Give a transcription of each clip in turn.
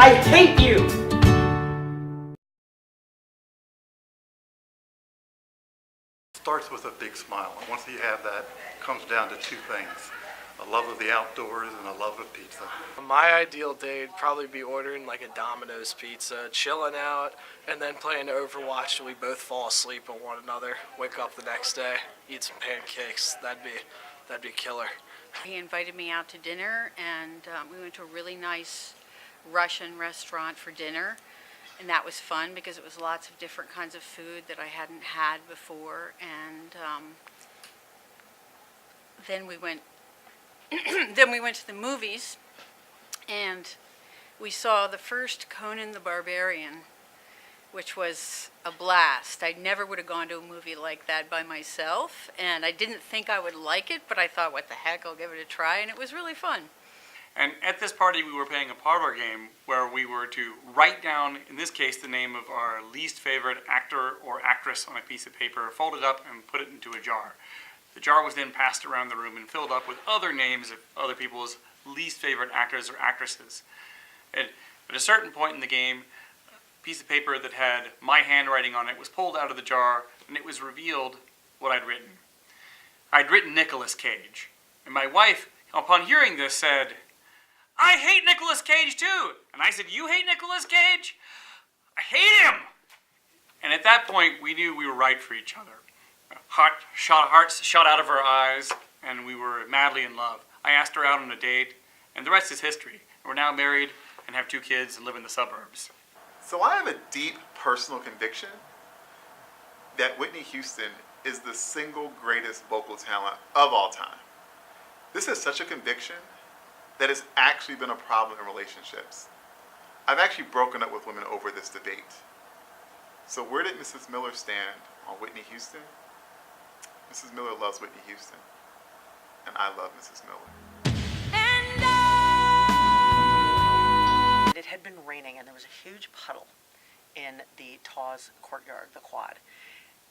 I hate you! Starts with a big smile. And once you have that, it comes down to two things: a love of the outdoors and a love of pizza. My ideal date would probably be ordering like a Domino's pizza, chilling out, and then playing Overwatch till we both fall asleep on one another, wake up the next day, eat some pancakes. That'd be killer. He invited me out to dinner, and we went to a really nice Russian restaurant for dinner. And that was fun because it was lots of different kinds of food that I hadn't had before. And then we went to the movies, and we saw the first Conan the Barbarian, which was a blast. I never would have gone to a movie like that by myself, and I didn't think I would like it, but I thought, what the heck, I'll give it a try, and it was really fun. And at this party, we were playing a parlor game where we were to write down, in this case, the name of our least favorite actor or actress on a piece of paper, fold it up, and put it into a jar. The jar was then passed around the room and filled up with other names of other people's least favorite actors or actresses. And at a certain point in the game, a piece of paper that had my handwriting on it was pulled out of the jar, and it was revealed what I'd written. I'd written Nicolas Cage. And my wife, upon hearing this, said, "I hate Nicolas Cage too." And I said, "You hate Nicolas Cage? I hate him." And at that point, we knew we were right for each other. Hearts shot out of our eyes, and we were madly in love. I asked her out on a date, and the rest is history. We're now married and have 2 kids and live in the suburbs. So I have a deep personal conviction that Whitney Houston is the single greatest vocal talent of all time. This is such a conviction that has actually been a problem in relationships. I've actually broken up with women over this debate. So where did Mrs. Miller stand on Whitney Houston? Mrs. Miller loves Whitney Houston, and I love Mrs. Miller. It had been raining, and there was a huge puddle in the Taw's courtyard, the quad,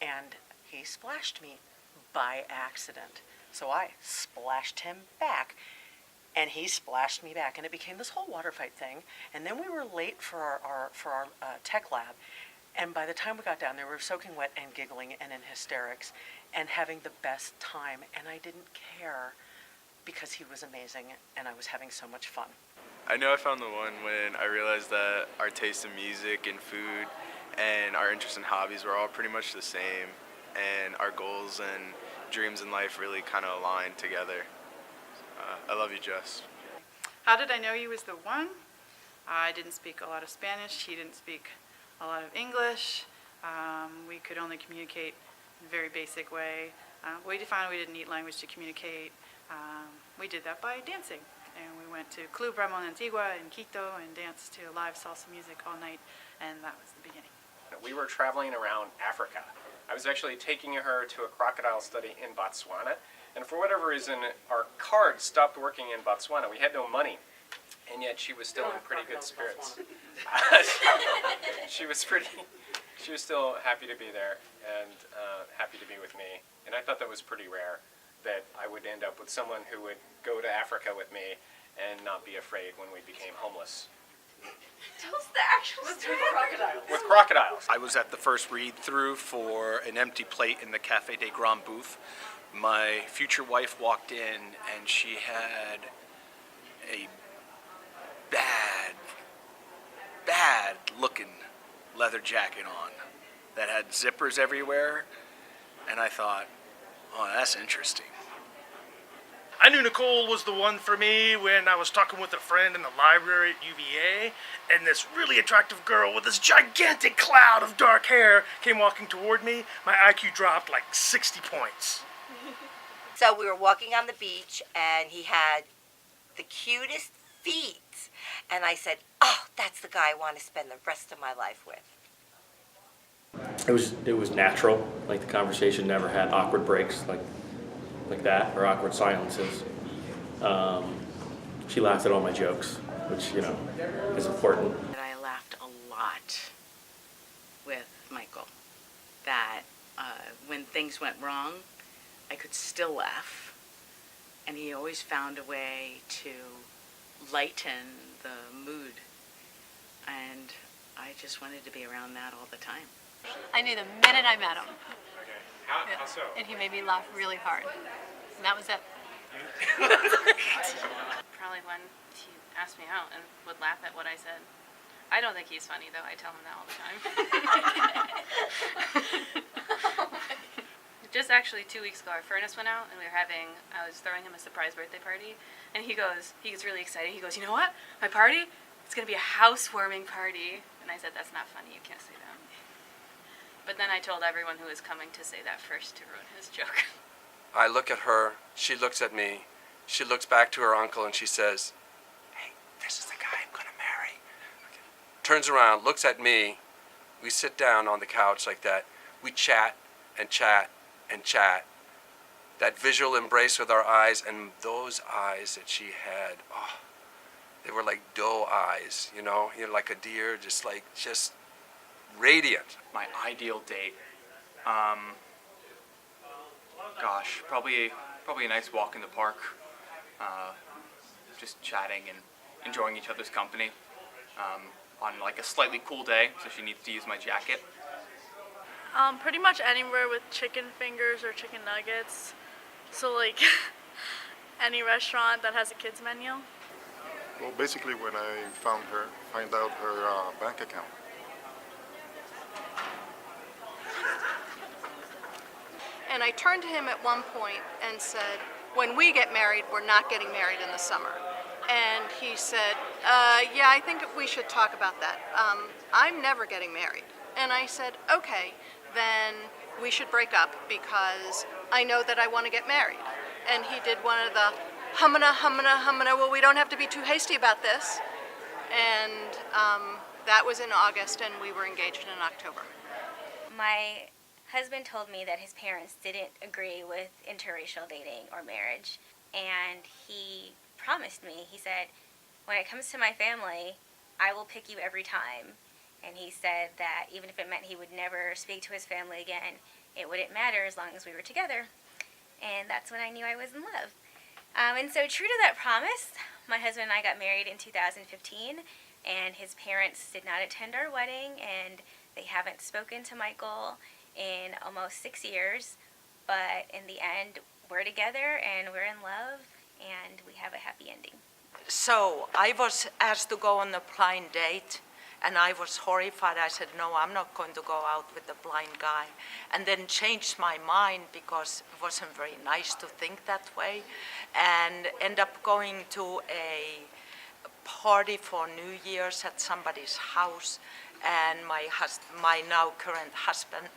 and he splashed me by accident. So I splashed him back, and he splashed me back, and it became this whole water fight thing. And then we were late for our tech lab, and by the time we got down there, we were soaking wet and giggling and in hysterics and having the best time. And I didn't care because he was amazing, and I was having so much fun. I know I found the one when I realized that our taste in music and food and our interest in hobbies were all pretty much the same, and our goals and dreams in life really kind of aligned together. I love you, Jess. How did I know he was the one? I didn't speak a lot of Spanish. He didn't speak a lot of English. We could only communicate in a very basic way. We found we didn't need language to communicate. We did that by dancing. And we went to Club Ramon Antigua in Quito and danced to live salsa music all night, and that was the beginning. We were traveling around Africa. I was actually taking her to a crocodile study in Botswana, and for whatever reason, our card stopped working in Botswana. We had no money, and yet she was still in pretty good spirits. She was still happy to be there and happy to be with me, and I thought that was pretty rare, that I would end up with someone who would go to Africa with me and not be afraid when we became homeless. Tell us the actual story. With crocodiles. I was at the first read-through for An Empty Plate in the Cafe des Grands booth. My future wife walked in, and she had a bad-looking leather jacket on that had zippers everywhere, and I thought, oh, that's interesting. I knew Nicole was the one for me when I was talking with a friend in the library at UVA, and this really attractive girl with this gigantic cloud of dark hair came walking toward me. My IQ dropped like 60 points. So we were walking on the beach, and he had the cutest feet. And I said, oh, that's the guy I want to spend the rest of my life with. It was natural. Like, the conversation never had awkward breaks like that, or awkward silences. She laughed at all my jokes, which, you know, is important. I laughed a lot with Michael. That when things went wrong, I could still laugh. And he always found a way to lighten the mood and I just wanted to be around Matt all the time. I knew the minute I met him. Okay. How so? And he made me laugh really hard. And that was it. Probably when he asked me out and would laugh at what I said. I don't think he's funny, though. I tell him that all the time. Just actually 2 weeks ago, our furnace went out, and I was throwing him a surprise birthday party, and he gets really excited. He goes, "You know what? My party? It's going to be a housewarming party." And I said, "That's not funny. You can't say that." But then I told everyone who was coming to say that first to ruin his joke. I look at her, she looks at me, she looks back to her uncle and she says, "Hey, this is the guy I'm gonna marry." Okay. Turns around, looks at me, we sit down on the couch like that, we chat and chat and chat. That visual embrace with our eyes, and those eyes that she had, oh, they were like doe eyes, you know, like a deer, just radiant. My ideal date, gosh, probably a nice walk in the park, just chatting and enjoying each other's company, on like a slightly cool day, so she needs to use my jacket. Pretty much anywhere with chicken fingers or chicken nuggets. So like any restaurant that has a kids menu. Well, basically when I find out her bank account. And I turned to him at one point and said, "When we get married, we're not getting married in the summer." And he said, "Yeah, I think we should talk about that. I'm never getting married." And I said, "Okay, then we should break up because I know that I want to get married." And he did one of the humana, well, we don't have to be too hasty about this. And that was in August, and we were engaged in October. My husband told me that his parents didn't agree with interracial dating or marriage, and he promised me, he said, "When it comes to my family, I will pick you every time." And he said that even if it meant he would never speak to his family again, it wouldn't matter as long as we were together. And that's when I knew I was in love. And so true to that promise, my husband and I got married in 2015, and his parents did not attend our wedding, and they haven't spoken to Michael in almost 6 years. But in the end, we're together, and we're in love, and we have a happy ending. So I was asked to go on a blind date, and I was horrified. I said, "No, I'm not going to go out with a blind guy." And then changed my mind because it wasn't very nice to think that way, and end up going to a party for New Year's at somebody's house. And my now current husband,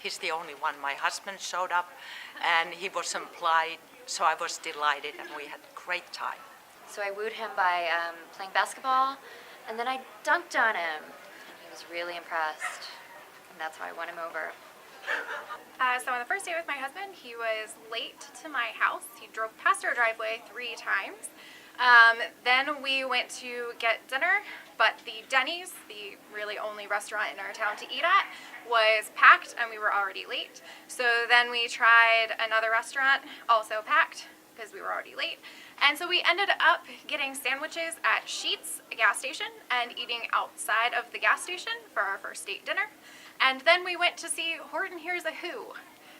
he's the only one. My husband showed up, and he was implied, so I was delighted, and we had a great time. So I wooed him by playing basketball, and then I dunked on him, and he was really impressed, and that's how I won him over. So on the first date with my husband, he was late to my house. He drove past our driveway 3 times. Then we went to get dinner, but the Denny's, the really only restaurant in our town to eat at, was packed and we were already late. So then we tried another restaurant, also packed, because we were already late. And so we ended up getting sandwiches at Sheetz, a gas station, and eating outside of the gas station for our first date dinner. And then we went to see Horton Hears a Who.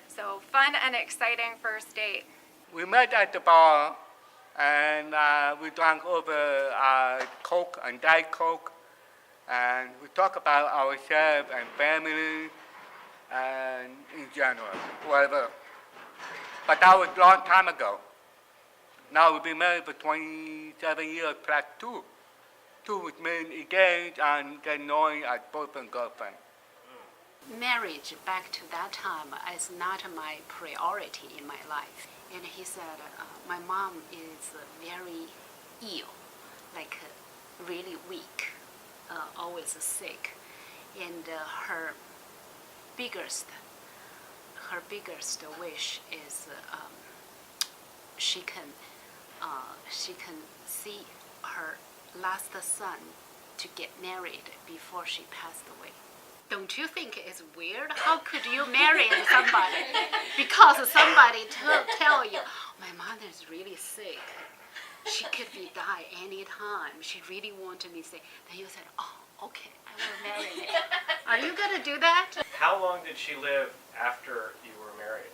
So fun and exciting first date. We met at the bar, and we drank over Coke and Diet Coke, and we talked about ourselves and family, and in general, whatever. But that was a long time ago. Now we've been married for 27 years plus 2. 2 was being engaged and getting knowing as boyfriend and girlfriend. Marriage back to that time is not my priority in my life. And he said, my mom is very ill, like really weak, always sick. And her biggest wish is she can see her last son to get married before she passed away. Don't you think it's weird? How could you marry somebody because somebody tell you, my mother is really sick. She could die any time. She really wanted me to say. Then you said, oh, okay, I will marry you. Are you gonna do that? How long did she live after you were married?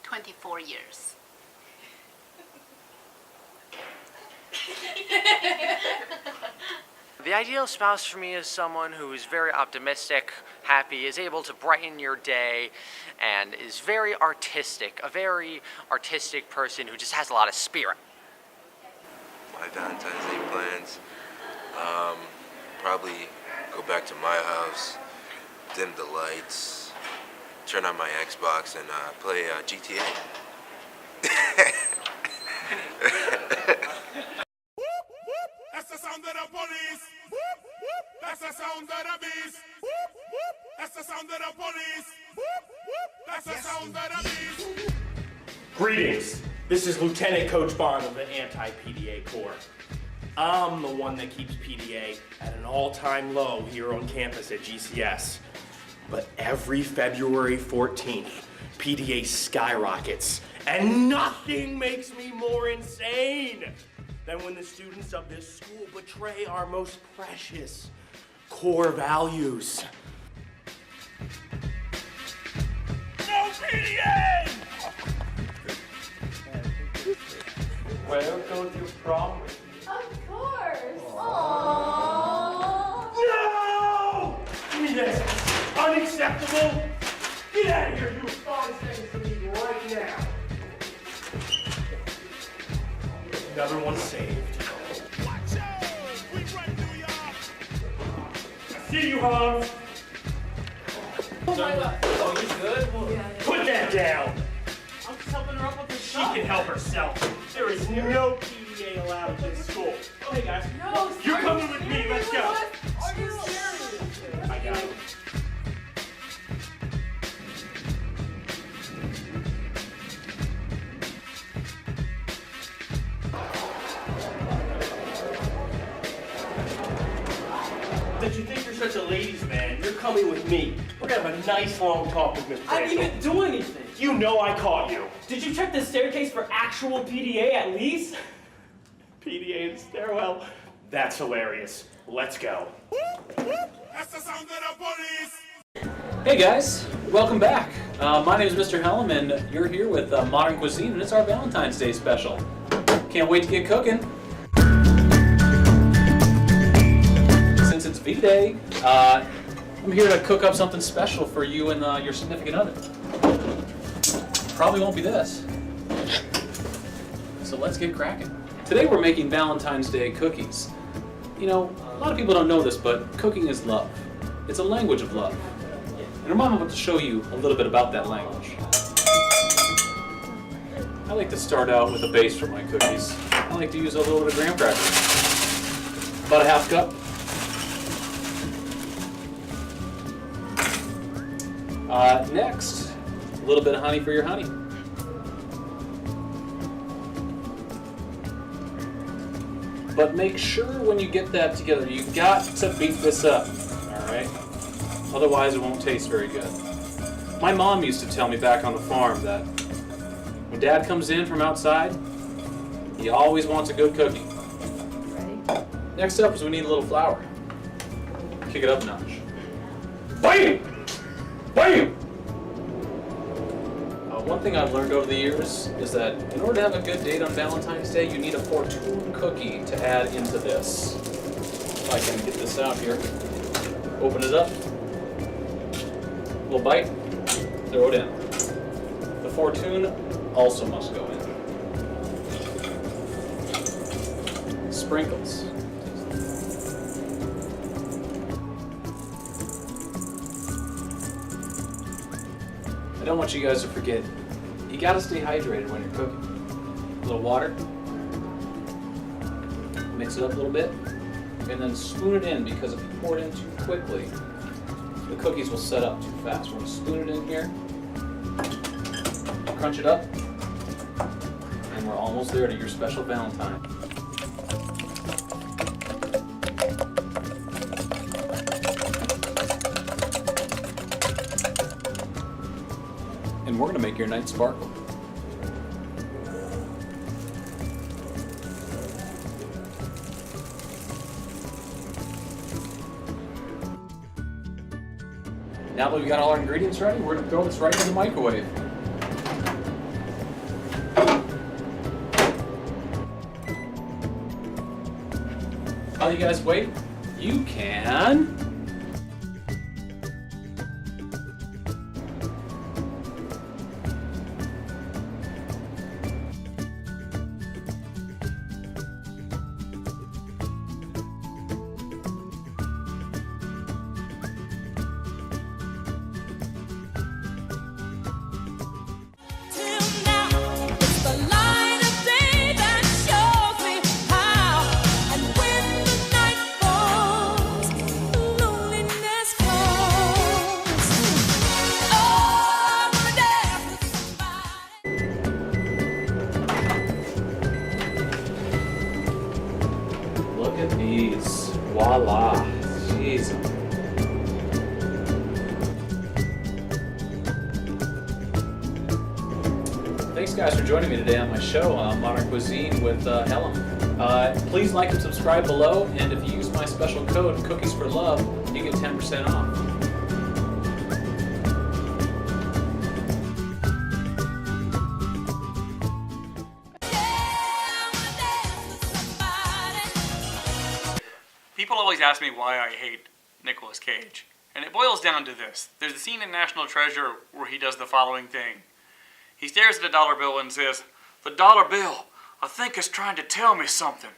24 years. The ideal spouse for me is someone who is very optimistic, happy, is able to brighten your day, and is very artistic, a very artistic person who just has a lot of spirit. My Valentine's Day plans, probably go back to my house, dim the lights, turn on my Xbox, and play GTA. That's the sound of the police. That's the sound of the beast. That's the sound of the police. That's the sound of the beast. Greetings. This is Lieutenant Coach Bond of the Anti-PDA Corps. I'm the one that keeps PDA at an all-time low here on campus at GCS. But every February 14th, PDA skyrockets, and nothing makes me more insane than when the students of this school betray our most precious core values. No PDA! Welcome to prom. Of course. No! Give me this. Unacceptable. Get out of here, you respond seconds to me right now. Another one saved. I see you, Hans. Oh my God. Oh, you good? Put that down. I'm just helping her up with this She can help herself. There is no PDA allowed at this school. Oh, hey guys. No, You're coming with me. Let's go. Are you serious? I got it. That you think you're such a ladies' man, you're coming with me. We're gonna have a nice long talk with Miss I didn't even do anything. You know I caught you. Did you check the staircase for actual PDA at least? PDA in the stairwell. That's hilarious. Let's go. That's the sound of the police. Hey guys, welcome back. My name is Mr. Helm, and you're here with Modern Cuisine, and it's our Valentine's Day special. Can't wait to get cooking. Since it's V-Day, I'm here to cook up something special for you and your significant other. Probably won't be this. So let's get cracking. Today we're making Valentine's Day cookies. You know, a lot of people don't know this, but cooking is love. It's a language of love. And I'm about to show you a little bit about that language. I like to start out with a base for my cookies. I like to use a little bit of graham crackers. About a half cup. Next, a little bit of honey for your honey. But make sure when you get that together, you got to beat this up, all right? Otherwise it won't taste very good. My mom used to tell me back on the farm that when Dad comes in from outside, he always wants a good cookie. Ready? Next up is we need a little flour. Kick it up a notch. Bam! Bam! One thing I've learned over the years is that in order to have a good date on Valentine's Day, you need a Fortune cookie to add into this. If I can get this out here. Open it up. Little bite. Throw it in. The Fortune also must go in. Sprinkles. I don't want you guys to forget, you gotta stay hydrated when you're cooking. A little water, mix it up a little bit, and then spoon it in, because if you pour it in too quickly, the cookies will set up too fast. We're gonna spoon it in here, crunch it up, and we're almost there to your special Valentine. And we're gonna make your night sparkle. Now that we got all our ingredients ready, we're gonna throw this right in the microwave. While you guys wait, you can look at these. Voila. Jeez. Thanks guys for joining me today on my show, Modern Cuisine with Helen. Please like and subscribe below, and if you use my special code, Cookies for Love, you get 10% off. People always ask me why I hate Nicolas Cage, and it boils down to this. There's a scene in National Treasure where he does the following thing. He stares at a dollar bill and says, "The dollar bill, I think, is trying to tell me something."